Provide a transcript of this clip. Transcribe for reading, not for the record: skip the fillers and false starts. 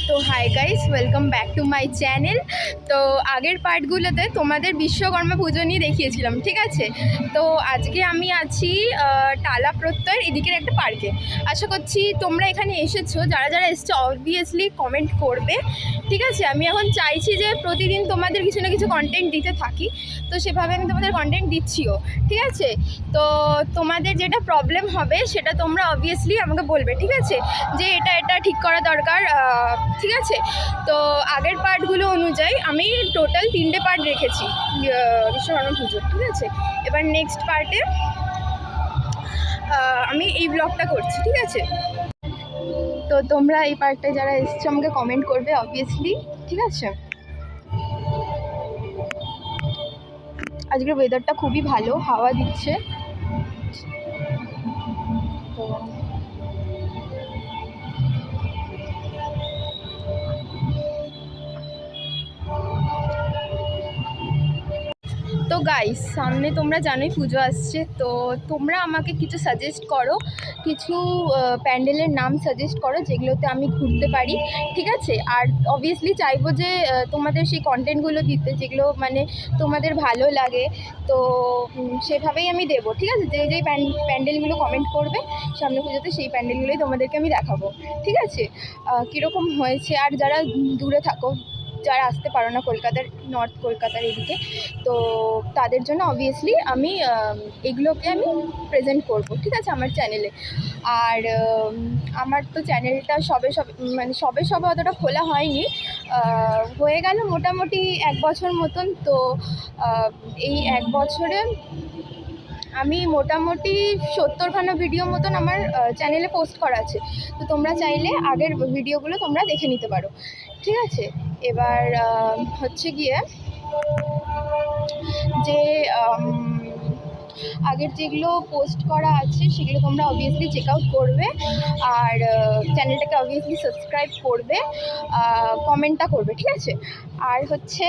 তো hi guys, welcome back to my channel. তো আগের পার্টগুলোতে তোমাদের বিশ্বকর্মা পুজো নিয়ে দেখিয়েছিলাম, ঠিক আছে। তো আজকে আমি আছি টালা প্রত্যয়ের এদিকের একটা পার্কে। আশা করছি তোমরা এখানে এসেছো, যারা যারা এসছো অবভিয়াসলি কমেন্ট করবে, ঠিক আছে। আমি এখন চাইছি যে প্রতিদিন তোমাদের কিছু না কিছু কন্টেন্ট দিতে থাকি, তো সেভাবে আমি তোমাদের কন্টেন্ট দিচ্ছিও, ঠিক আছে। তো তোমাদের যেটা প্রবলেম হবে সেটা তোমরা অবভিয়াসলি আমাকে বলবে, ঠিক আছে, যে এটা এটা ঠিক করা দরকার, ঠিক আছে। তো আগের পার্টগুলো অনুযায়ী আমি টোটাল 3টে পার্ট রেখেছি বিশ্বকর্মা পুজোর, ঠিক আছে। এবার নেক্সট পার্টে আমি এই ব্লগটা করছি, ঠিক আছে। তো তোমরা এই পার্টে যারা এসছো আমাকে কমেন্ট করবে অবভিয়াসলি, ঠিক আছে। আজকের ওয়েদারটা খুবই ভালো, হাওয়া দিচ্ছে। তো তো গাইস, সামনে তোমরা জানোই পুজো আসছে, তো তোমরা আমাকে কিছু সাজেস্ট করো, কিছু প্যান্ডেলের নাম সাজেস্ট করো যেগুলোতে আমি ঘুরতে পারি, ঠিক আছে। আর অবভিয়াসলি চাইবো যে তোমাদের সেই কন্টেন্টগুলো দিতে যেগুলো মানে তোমাদের ভালো লাগে, তো সেভাবেই আমি দেবো, ঠিক আছে। যেই প্যান্ডেলগুলো কমেন্ট করবে সামনে পুজোতে সেই প্যান্ডেলগুলোই তোমাদেরকে আমি দেখাবো, ঠিক আছে। কীরকম হয়েছে, আর যারা দূরে থাকো, যারা আসতে পারো না কলকাতার, নর্থ কলকাতার এদিকে, তো তাদের জন্য অবভিয়াসলি আমি এগুলোকে আমি প্রেজেন্ট করব, ঠিক আছে, আমার চ্যানেলে। আর আমার তো চ্যানেলটা সবে অতটা খোলা হয়নি, হয়ে গেল মোটামুটি 1 বছর মতন। তো এই 1 বছরে আমি মোটামুটি 70খানা ভিডিও মতন আমার চ্যানেলে পোস্ট করা আছে। তো তোমরা চাইলে আগের ভিডিওগুলো তোমরা দেখে নিতে পারো, ঠিক আছে। এবার হচ্ছে গিয়ে যে আগের যেগুলো পোস্ট করা আছে সেগুলো তোমরা অবভিয়াসলি চেক আউট করবে, আর চ্যানেলটাকে অবভিয়াসলি সাবস্ক্রাইব করবে, কমেন্টটা করবে, ঠিক আছে। আর হচ্ছে